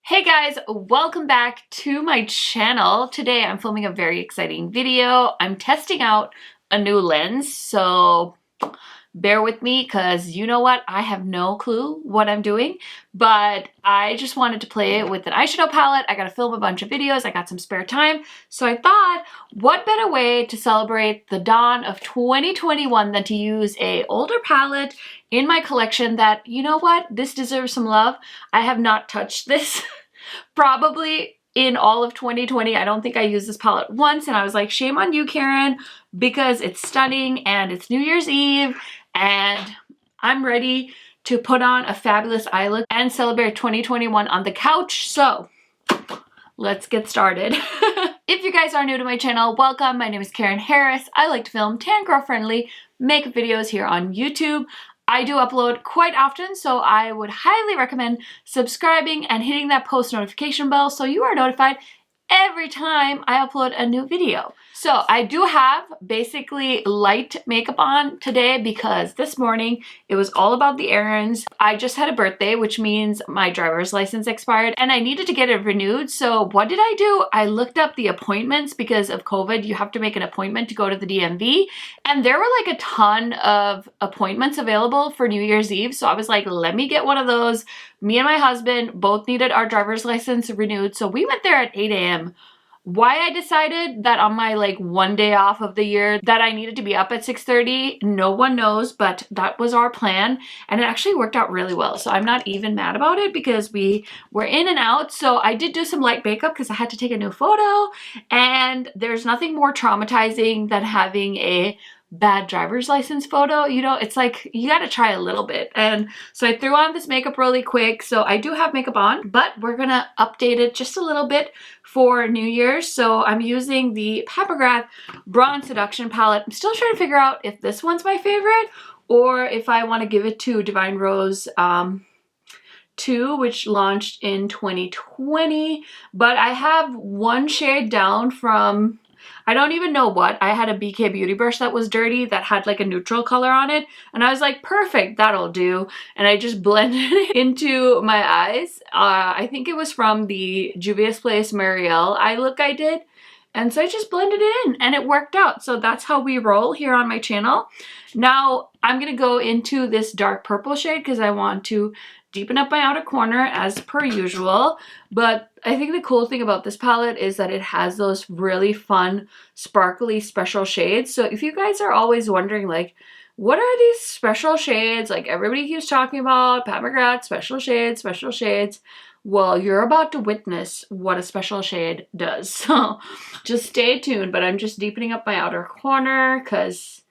Hey guys, welcome back to my channel. Today I'm filming a very exciting video. I'm testing out a new lens, so bear with me because you know what? I have no clue what I'm doing, but I just wanted to play it with an eyeshadow palette. I gotta film a bunch of videos. I got some spare time. So I thought, what better way to celebrate the dawn of 2021 than to use a older palette in my collection that, you know what? This deserves some love. I have not touched this probably in all of 2020. I don't think I used this palette once, and I was like, shame on you, Karen, because it's stunning and it's New Year's Eve and I'm ready to put on a fabulous eye look and celebrate 2021 on the couch. So let's get started. If you guys are new to my channel, welcome. My name is Karen Harris. I like to film tan girl friendly makeup videos here on YouTube. I do upload quite often, so I would highly recommend subscribing and hitting that post notification bell so you are notified every time I upload a new video. So I do have basically light makeup on today because this morning it was all about the errands. I just had a birthday, which means my driver's license expired and I needed to get it renewed. So what did I do? I looked up the appointments because of COVID. You have to make an appointment to go to the DMV, and there were like a ton of appointments available for New Year's Eve. So I was like, let me get one of those. Me and my husband both needed our driver's license renewed. So we went there at 8 a.m. Why I decided that on my like one day off of the year that I needed to be up at 6:30, no one knows, but that was our plan and it actually worked out really well. So I'm not even mad about it because we were in and out. So I did do some light makeup because I had to take a new photo, and there's nothing more traumatizing than having a bad driver's license photo. You know, it's like you gotta try a little bit. And so I threw on this makeup really quick. So I do have makeup on, but we're gonna update it just a little bit for New Year's. So I'm using the McGrath Bronze Seduction palette. I'm still trying to figure out if this one's my favorite or if I want to give it to Divine Rose 2, which launched in 2020. But I have one shade down from, I don't even know what. I had a BK Beauty brush that was dirty that had like a neutral color on it. And I was like, perfect, that'll do. And I just blended it into my eyes. I think it was from the Juvia's Place Marielle eye look I did. And so I just blended it in and it worked out. So that's how we roll here on my channel. Now I'm going to go into this dark purple shade because I want to deepen up my outer corner as per usual. But I think the cool thing about this palette is that it has those really fun, sparkly special shades. So if you guys are always wondering like, what are these special shades? Like everybody keeps talking about Pat McGrath, special shades, special shades. Well, you're about to witness what a special shade does. So just stay tuned, but I'm just deepening up my outer corner because,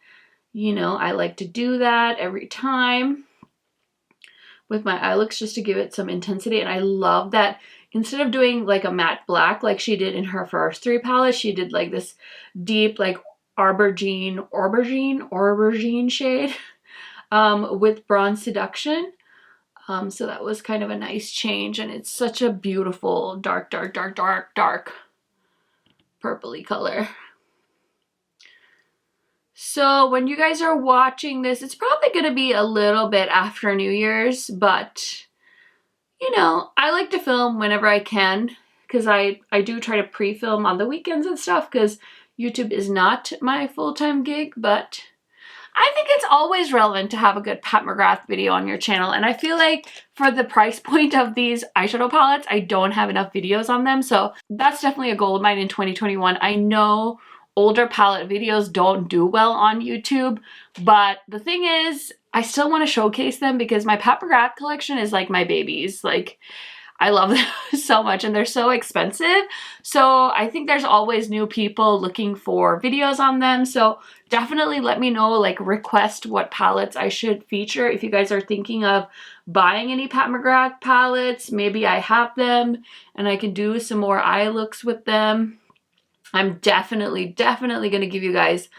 you know, I like to do that every time with my eye looks just to give it some intensity. And I love that instead of doing like a matte black like she did in her first 3 palettes, she did like this deep like aubergine shade with Bronze Seduction. So that was kind of a nice change, and it's such a beautiful dark purpley color. So when you guys are watching this, it's probably going to be a little bit after New Year's, but you know, I like to film whenever I can because I do try to pre-film on the weekends and stuff because YouTube is not my full-time gig, but I think it's always relevant to have a good Pat McGrath video on your channel. And I feel like for the price point of these eyeshadow palettes, I don't have enough videos on them. So that's definitely a goal of mine in 2021. I know older palette videos don't do well on YouTube, but the thing is, I still want to showcase them because my Pat McGrath collection is like my babies. Like, I love them so much and they're so expensive. So I think there's always new people looking for videos on them. So definitely let me know, like request what palettes I should feature. If you guys are thinking of buying any Pat McGrath palettes, maybe I have them and I can do some more eye looks with them. I'm definitely going to give you guys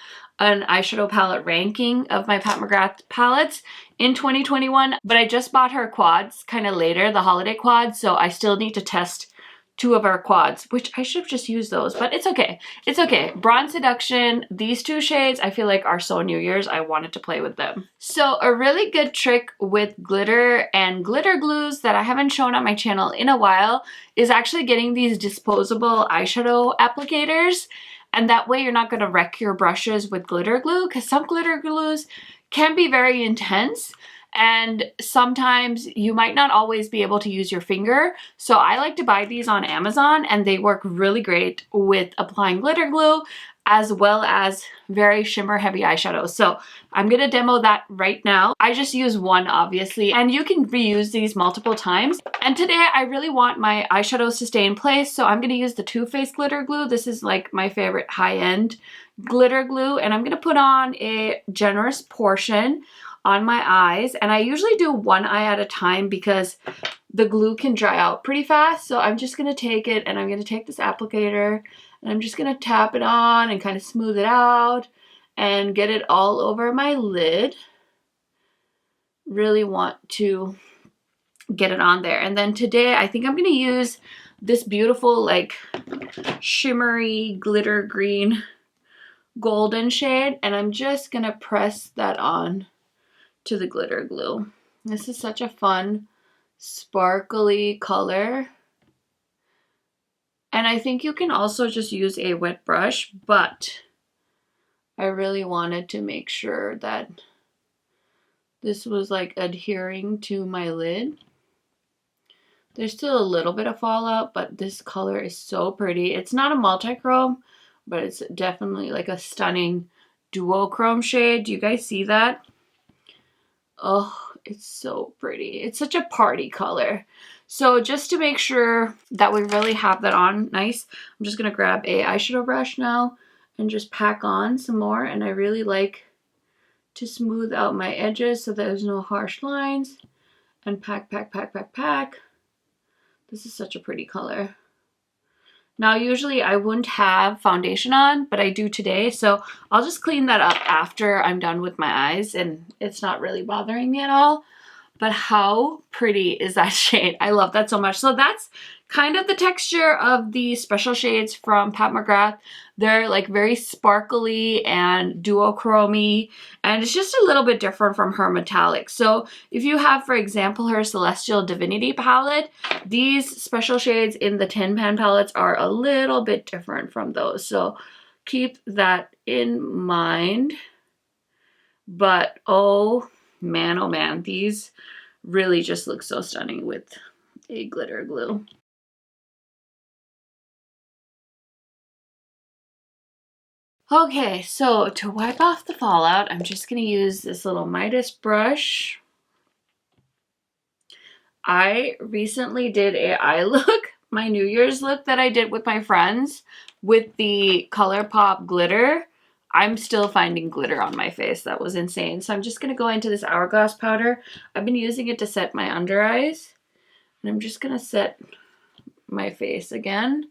an eyeshadow palette ranking of my Pat McGrath palettes in 2021, but I just bought her quads kind of later, the holiday quads, so I still need to test two of our quads, which I should have just used those, but it's okay. It's okay. Bronze Seduction, these two shades I feel like are so New Year's. I wanted to play with them. So a really good trick with glitter and glitter glues that I haven't shown on my channel in a while is actually getting these disposable eyeshadow applicators. And that way you're not going to wreck your brushes with glitter glue, because some glitter glues can be very intense. And sometimes you might not always be able to use your finger. So I like to buy these on Amazon, and they work really great with applying glitter glue as well as very shimmer heavy eyeshadows. So I'm going to demo that right now. I just use one, obviously, and you can reuse these multiple times. And today I really want my eyeshadows to stay in place, so I'm going to use the Too Faced glitter glue. This is like my favorite high-end glitter glue, and I'm going to put on a generous portion on my eyes, and I usually do one eye at a time because the glue can dry out pretty fast. So I'm just going to take it, and I'm going to take this applicator, and I'm just going to tap it on and kind of smooth it out and get it all over my lid. Really want to get it on there. And then today I think I'm going to use this beautiful like shimmery glitter green golden shade, and I'm just going to press that on to the glitter glue. This is such a fun sparkly color, and I think you can also just use a wet brush, but I really wanted to make sure that this was like adhering to my lid. There's still a little bit of fallout, but this color is so pretty. It's not a multi-chrome, but it's definitely like a stunning duochrome shade. Do you guys see that? Oh, it's so pretty. It's such a party color. So just to make sure that we really have that on nice, I'm just going to grab a eyeshadow brush now and just pack on some more. And I really like to smooth out my edges so there's no harsh lines. And pack, pack, pack, pack, pack. This is such a pretty color. Now, usually I wouldn't have foundation on, but I do today. So I'll just clean that up after I'm done with my eyes, and it's not really bothering me at all. But how pretty is that shade? I love that so much. So that's kind of the texture of the special shades from Pat McGrath. They're like very sparkly and duochrome-y, and it's just a little bit different from her metallic. So if you have, for example, her Celestial Divinity palette, these special shades in the Tin Pan palettes are a little bit different from those. So keep that in mind. But oh man, these really just look so stunning with a glitter glue. Okay, so to wipe off the fallout, I'm just going to use this little Midas brush. I recently did a eye look, my New Year's look that I did with my friends with the ColourPop glitter. I'm still finding glitter on my face. That was insane. So I'm just going to go into this Hourglass powder. I've been using it to set my under eyes. And I'm just going to set my face again.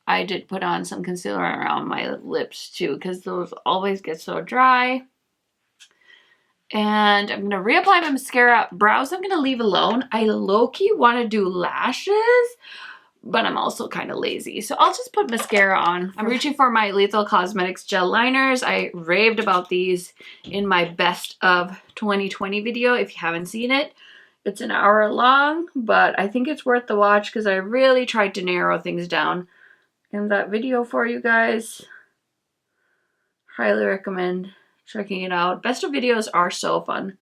I did put on some concealer around my lips too, because those always get so dry. And I'm going to reapply my mascara. Brows I'm going to leave alone. I low-key want to do lashes, but I'm also kind of lazy. So I'll just put mascara on. I'm reaching for my Lethal Cosmetics gel liners. I raved about these in my best of 2020 video. If you haven't seen it, it's an hour long, but I think it's worth the watch because I really tried to narrow things down in that video for you guys. Highly recommend checking it out. Best of videos are so fun.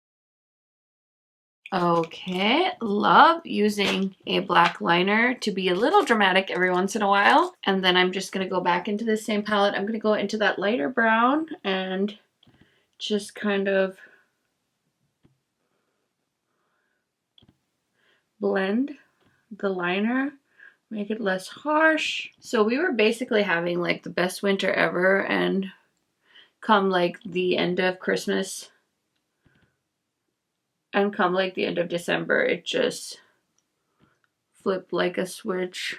Okay, love using a black liner to be a little dramatic every once in a while. And then I'm just going to go back into the same palette. I'm going to go into that lighter brown and just kind of blend the liner, make it less harsh. So we were basically having like the best winter ever, and come like the end of Christmas and come like the end of December, it just flipped like a switch.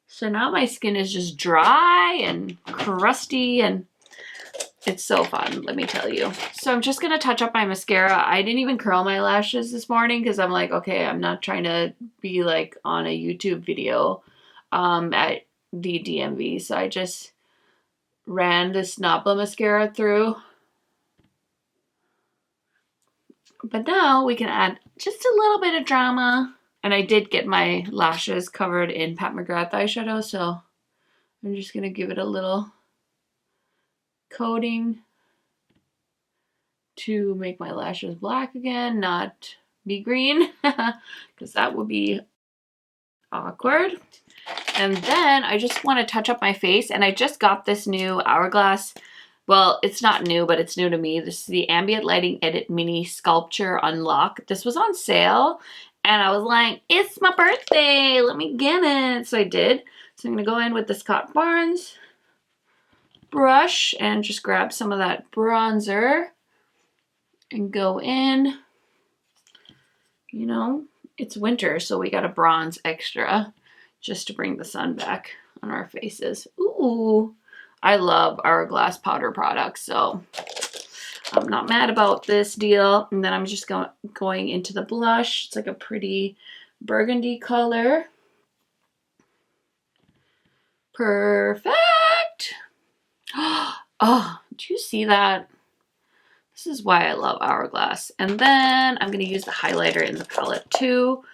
So now my skin is just dry and crusty, and It's so fun, let me tell you. So I'm just gonna touch up my mascara. I didn't even curl my lashes this morning because I'm like, okay, I'm not trying to be like on a YouTube video at the DMV. So I just ran this Nabla mascara through. But now we can add just a little bit of drama. And I did get my lashes covered in Pat McGrath eyeshadow, so I'm just gonna give it a little coating to make my lashes black again, not be green, because that would be awkward. And then I just want to touch up my face, and I just got this new Hourglass. Well, it's not new, but it's new to me. This is the Ambient Lighting Edit Mini Sculpture Unlock. This was on sale, and I was like, it's my birthday, let me get it. So I did. So I'm going to go in with the Scott Barnes brush and just grab some of that bronzer and go in. You know, it's winter, so we got a bronze extra just to bring the sun back on our faces. Ooh, I love Hourglass powder products, so I'm not mad about this deal. And then I'm just going into the blush. It's like a pretty burgundy color. Perfect. Oh, did you see that? This is why I love Hourglass. And then I'm going to use the highlighter in the palette too.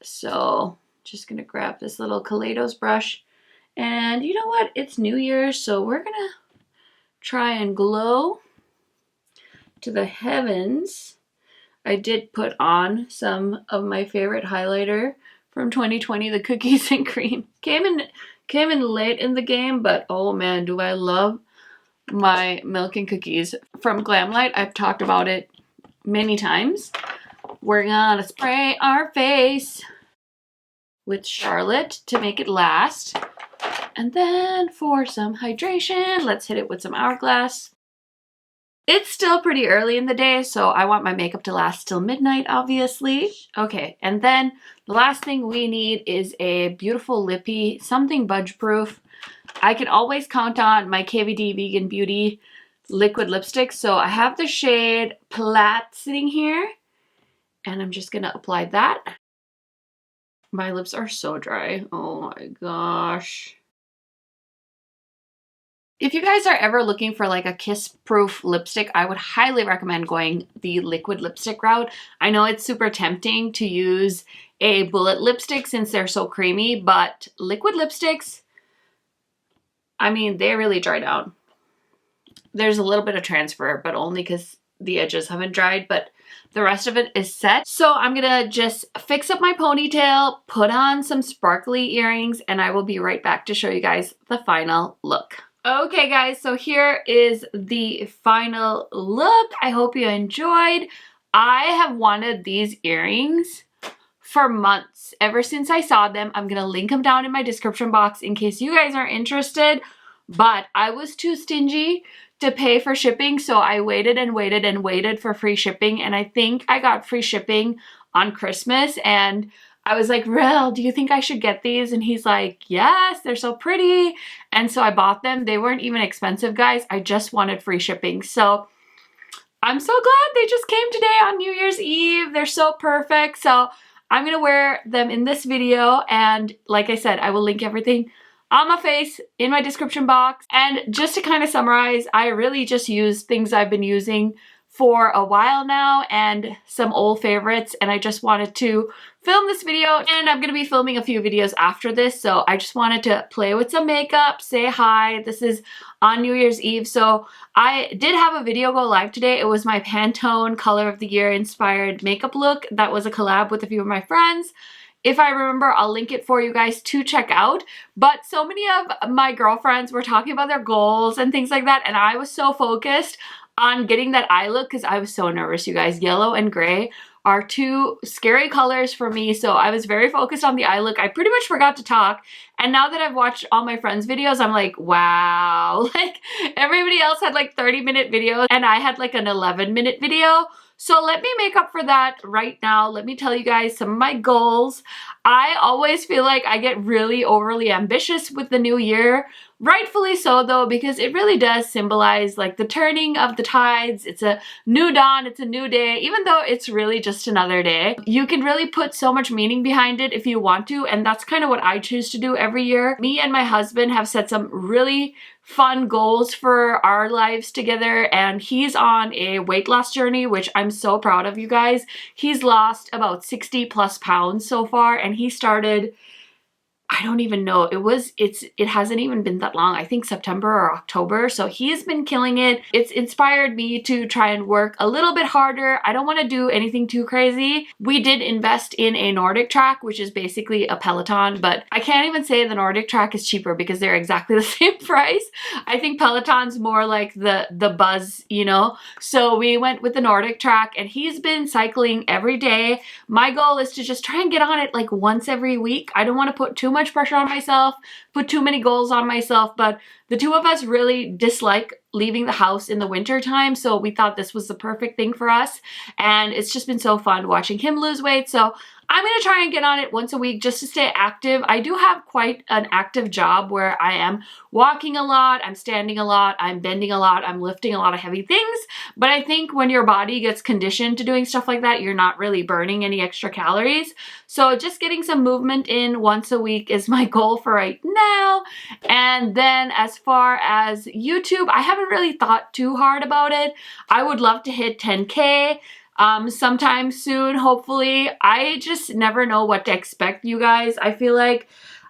So just going to grab this little Kaleidos brush. And you know what? It's New Year's, so we're going to try and glow to the heavens. I did put on some of my favorite highlighter from 2020, the Cookies and Cream. Came in late in the game, but oh man, do I love my Milk and Cookies from Glamlight. I've talked about it many times. We're gonna spray our face with Charlotte to make it last. And then for some hydration, let's hit it with some Hourglass. It's still pretty early in the day, so I want my makeup to last till midnight, obviously. Okay, and then the last thing we need is a beautiful lippy, something budge proof. I can always count on my KVD Vegan Beauty liquid lipstick. So I have the shade Plat sitting here, and I'm just gonna apply that. My lips are so dry. Oh my gosh. If you guys are ever looking for like a kiss-proof lipstick, I would highly recommend going the liquid lipstick route. I know it's super tempting to use a bullet lipstick since they're so creamy, but liquid lipsticks, I mean, they really dry down. There's a little bit of transfer, but only because the edges haven't dried, but the rest of it is set. So I'm gonna just fix up my ponytail, put on some sparkly earrings, and I will be right back to show you guys the final look. Okay guys, so here is the final look. I hope you enjoyed. I have wanted these earrings for months, ever since I saw them. I'm gonna link them down in my description box in case you guys are interested, but I was too stingy to pay for shipping, so I waited and waited and waited for free shipping, and I think I got free shipping on Christmas, and I was like, Rel, do you think I should get these? And he's like, yes, they're so pretty. And so I bought them. They weren't even expensive, guys. I just wanted free shipping. So I'm so glad they just came today on New Year's Eve. They're so perfect. So I'm going to wear them in this video. And like I said, I will link everything on my face in my description box. And just to kind of summarize, I really just used things I've been using for a while now and some old favorites, and I just wanted to film this video, and I'm gonna be filming a few videos after this, so I just wanted to play with some makeup, say hi. This is on New Year's Eve, so I did have a video go live today. It was my Pantone Color of the Year inspired makeup look. That was a collab with a few of my friends. If I remember, I'll link it for you guys to check out. But so many of my girlfriends were talking about their goals and things like that, and I was so focused on getting that eye look because I was so nervous, you guys. Yellow and gray are two scary colors for me, so I was very focused on the eye look. I pretty much forgot to talk, and now that I've watched all my friends' videos, I'm like, wow. Like, everybody else had like 30-minute videos, and I had like an 11-minute video. So let me make up for that right now. Let me tell you guys some of my goals. I always feel like I get really overly ambitious with the new year, Rightfully so though, because it really does symbolize like the turning of the tides. It's a new dawn, it's a new day, even though it's really just another day. You can really put so much meaning behind it if you want to, and that's kind of what I choose to do every year. Me and my husband have set some really fun goals for our lives together, and he's on a weight loss journey, which I'm so proud of, you guys. He's lost about 60 plus pounds so far, and he started, I don't even know, it hasn't even been that long, I think September or October, so he's been killing it. It's inspired me to try and work a little bit harder. I don't want to do anything too crazy. We did invest in a Nordic track, which is basically a Peloton, but I can't even say the Nordic track is cheaper because they're exactly the same price. I think Peloton's more like the buzz, you know? So we went with the Nordic track, and he's been cycling every day. My goal is to just try and get on it like once every week. I don't want to put too much pressure on myself, put too many goals on myself, but the two of us really dislike leaving the house in the winter time, so we thought this was the perfect thing for us, and it's just been so fun watching him lose weight. So I'm going to try and get on it once a week just to stay active. I do have quite an active job where I am walking a lot, I'm standing a lot, I'm bending a lot, I'm lifting a lot of heavy things, but I think when your body gets conditioned to doing stuff like that, you're not really burning any extra calories. So just getting some movement in once a week is my goal for right now. And then as far as YouTube, I haven't really thought too hard about it. I would love to hit 10K. Sometime soon, hopefully. I just never know what to expect, you guys. I feel like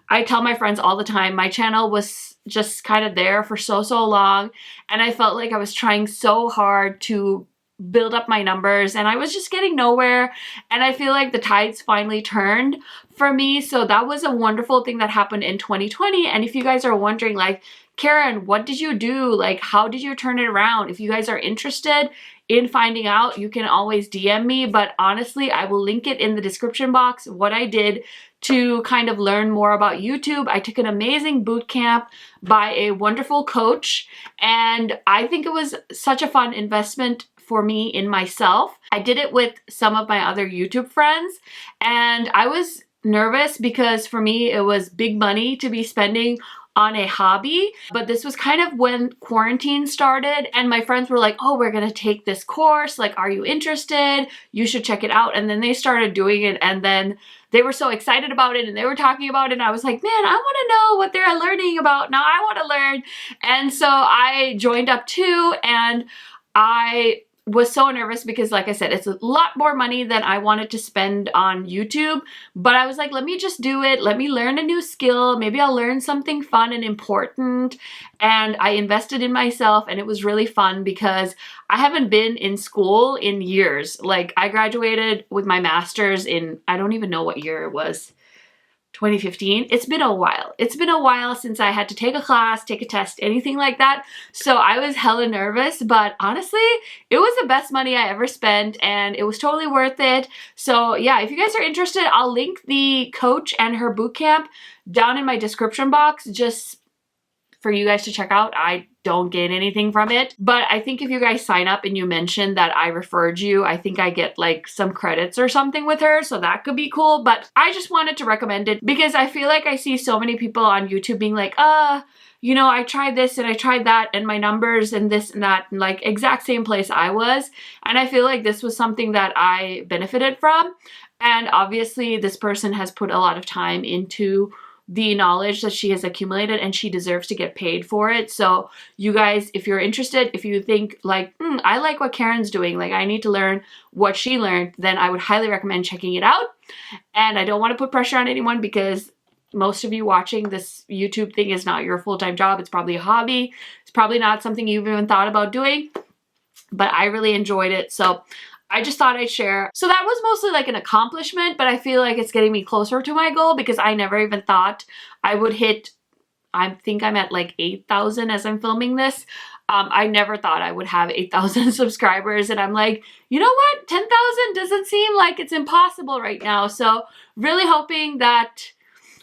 I tell my friends all the time, my channel was just kind of there for so long, and I felt like I was trying so hard to build up my numbers, and I was just getting nowhere, and I feel like the tides finally turned for me. So that was a wonderful thing that happened in 2020. And if you guys are wondering, like, Karen, what did you do? Like, how did you turn it around? If you guys are interested in finding out, you can always DM me, but honestly, I will link it in the description box, what I did to kind of learn more about YouTube. I took an amazing boot camp by a wonderful coach, and I think it was such a fun investment for me in myself. I did it with some of my other YouTube friends, and I was nervous because for me, it was big money to be spending on a hobby, but this was kind of when quarantine started, and my friends were like, oh, we're gonna take this course, like, are you interested? You should check it out. And then they started doing it, and then they were so excited about it, and they were talking about it, and I was like, man, I want to know what they're learning about. Now I want to learn. And so I joined up too, and I was so nervous because, like I said, it's a lot more money than I wanted to spend on YouTube, but I was like, let me just do it. Let me learn a new skill. Maybe I'll learn something fun and important. And I invested in myself, and it was really fun because I haven't been in school in years. Like, I graduated with my master's in, I don't even know what year it was. 2015. It's been a while. It's been a while since I had to take a class, take a test, anything like that. So I was hella nervous, but honestly, it was the best money I ever spent, and it was totally worth it. So yeah, if you guys are interested, I'll link the coach and her bootcamp down in my description box, just for you guys to check out. I don't get anything from it, but I think if you guys sign up and you mention that I referred you, I think I get like some credits or something with her, so that could be cool. But I just wanted to recommend it because I feel like I see so many people on YouTube being like, you know, I tried this and I tried that, and my numbers and this and that, and like exact same place I was. And I feel like this was something that I benefited from. And obviously this person has put a lot of time into the knowledge that she has accumulated, and she deserves to get paid for it. So you guys, if you're interested, if you think like, I like what Karen's doing, like I need to learn what she learned, then I would highly recommend checking it out. And I don't want to put pressure on anyone because most of you watching this YouTube thing is not your full-time job. It's probably a hobby. It's probably not something you've even thought about doing, but I really enjoyed it. So I just thought I'd share. So that was mostly like an accomplishment, but I feel like it's getting me closer to my goal because I never even thought I would hit, I think I'm at like 8,000 as I'm filming this. I never thought I would have 8,000 subscribers, and I'm like, you know what? 10,000 doesn't seem like it's impossible right now. So really hoping that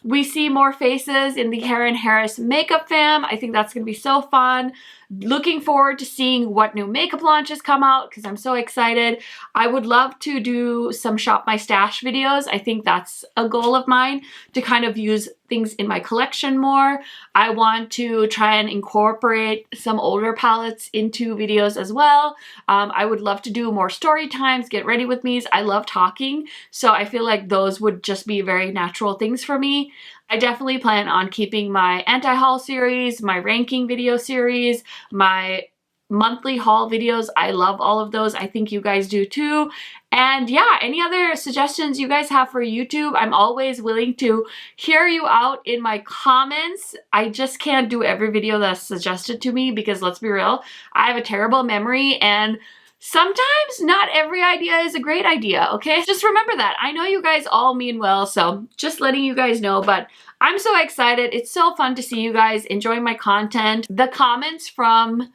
we see more faces in the Karen Harris makeup fam. I think that's gonna be so fun. Looking forward to seeing what new makeup launches come out because I'm so excited. I would love to do some shop my stash videos. I think that's a goal of mine, to kind of use things in my collection more. I want to try and incorporate some older palettes into videos as well. I would love to do more story times, get ready with me's. I love talking, so I feel like those would just be very natural things for me. I definitely plan on keeping my anti-haul series, my ranking video series, my monthly haul videos. I love all of those. I think you guys do too. And yeah, any other suggestions you guys have for YouTube, I'm always willing to hear you out in my comments. I just can't do every video that's suggested to me because, let's be real, I have a terrible memory and sometimes not every idea is a great idea, okay? Just remember that. I know you guys all mean well, so just letting you guys know, but I'm so excited. It's so fun to see you guys enjoying my content. The comments from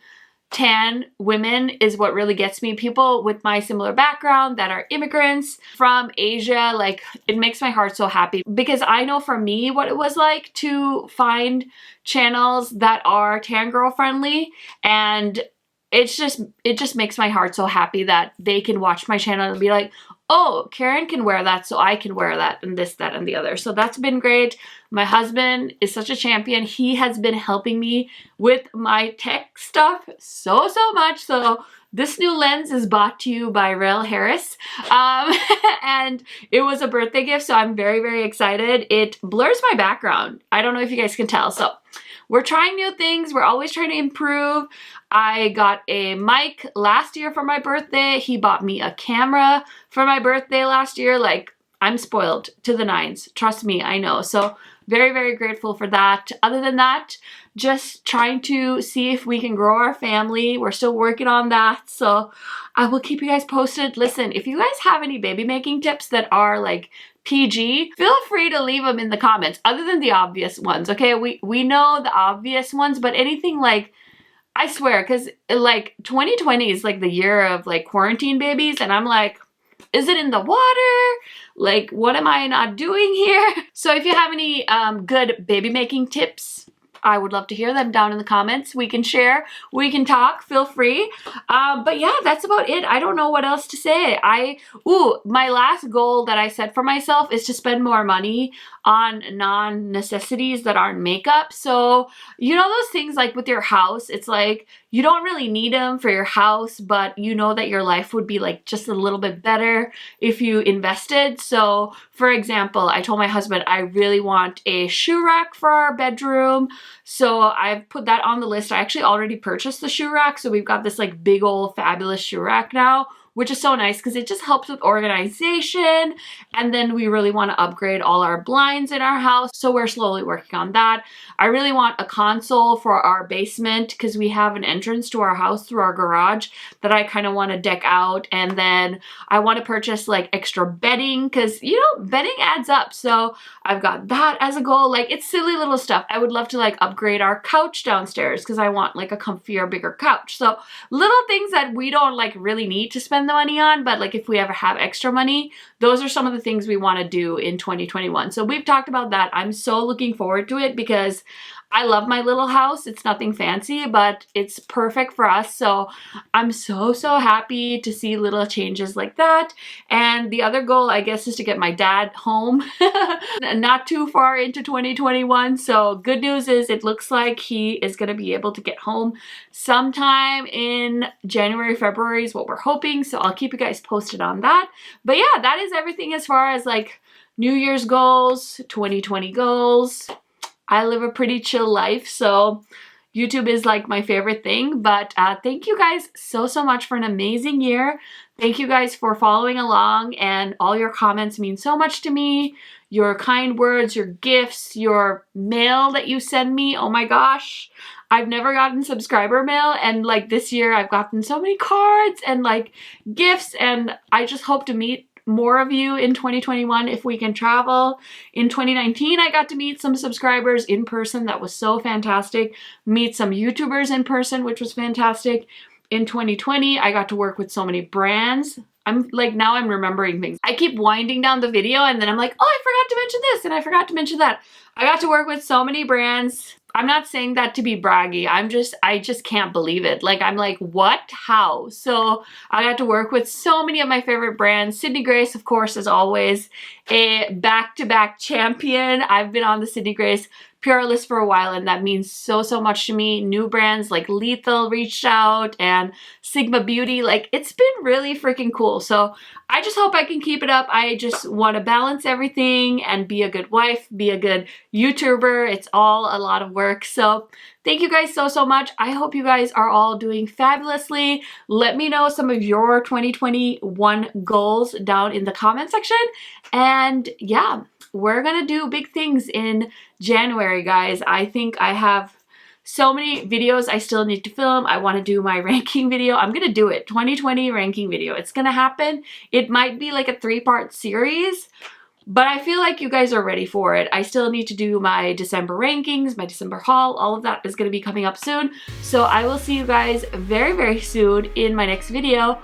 tan women is what really gets me. People with my similar background that are immigrants from Asia, like, it makes my heart so happy because I know for me what it was like to find channels that are tan girl friendly, and it just makes my heart so happy that they can watch my channel and be like, oh, Karen can wear that, so I can wear that, and this, that, and the other. So that's been great. My husband is such a champion. He has been helping me with my tech stuff so much. So this new lens is brought to you by Rel Harris. And it was a birthday gift, so I'm very excited. It blurs my background. I don't know if you guys can tell. So we're trying new things. We're always trying to improve. I got a mic last year for my birthday. He bought me a camera for my birthday last year. Like, I'm spoiled to the nines. Trust me, I know. So very grateful for that. Other than that, just trying to see if we can grow our family. We're still working on that. So I will keep you guys posted. Listen, if you guys have any baby making tips that are like PG, feel free to leave them in the comments, other than the obvious ones, okay? We know the obvious ones, but anything like, I swear, because like 2020 is like the year of like quarantine babies, and I'm like, is it in the water? Like, what am I not doing here? So if you have any good baby making tips, I would love to hear them down in the comments. We can share, we can talk, feel free. But yeah, that's about it. I don't know what else to say. My last goal that I set for myself is to spend more money on non-necessities that aren't makeup. So, you know those things like with your house, it's like, you don't really need them for your house, but you know that your life would be like just a little bit better if you invested. So for example, I told my husband I really want a shoe rack for our bedroom. So I've put that on the list. I actually already purchased the shoe rack. So we've got this like big old fabulous shoe rack now, which is so nice because it just helps with organization. And then we really want to upgrade all our blinds in our house. So we're slowly working on that. I really want a console for our basement because we have an entrance to our house through our garage that I kind of want to deck out. And then I want to purchase like extra bedding because, you know, bedding adds up. So I've got that as a goal. Like, it's silly little stuff. I would love to like upgrade our couch downstairs because I want like a comfier, bigger couch. So little things that we don't like really need to spend the money on, but like if we ever have extra money, those are some of the things we want to do in 2021. So we've talked about that. I'm so looking forward to it because I love my little house. It's nothing fancy, but it's perfect for us. So I'm so happy to see little changes like that. And the other goal, I guess, is to get my dad home not too far into 2021. So good news is it looks like he is going to be able to get home sometime in January, February is what we're hoping. So I'll keep you guys posted on that. But yeah, that is everything as far as like New Year's goals, 2020 goals. I live a pretty chill life, so YouTube is like my favorite thing. But thank you guys so much for an amazing year. Thank you guys for following along, and all your comments mean so much to me. Your kind words, your gifts, your mail that you send me. Oh my gosh, I've never gotten subscriber mail, and like this year I've gotten so many cards and like gifts, and I just hope to meet more of you in 2021 if we can travel. In 2019, I got to meet some subscribers in person. That was so fantastic. Meet some YouTubers in person, which was fantastic. In 2020, I got to work with so many brands. I'm like, now I'm remembering things. I keep winding down the video and then I'm like, oh, I forgot to mention this and I forgot to mention that. I got to work with so many brands. I'm not saying that to be braggy. I just can't believe it. Like, I'm like, what? How? So I got to work with so many of my favorite brands. Sydney Grace, of course, as always, a back-to-back champion. I've been on the Sydney Grace PR list for a while, and that means so much to me. New brands like Lethal reached out and Sigma Beauty. Like, it's been really freaking cool. So I just hope I can keep it up. I just want to balance everything and be a good wife, be a good YouTuber. It's all a lot of work. So thank you guys so much. I hope you guys are all doing fabulously. Let me know some of your 2021 goals down in the comment section. And yeah, we're gonna do big things in January, guys. I think I have so many videos I still need to film. I want to do my ranking video. I'm gonna do it. 2020 ranking video. It's gonna happen. It might be like a 3-part series, but I feel like you guys are ready for it. I still need to do my December rankings, my December haul. All of that is going to be coming up soon. So I will see you guys very soon in my next video.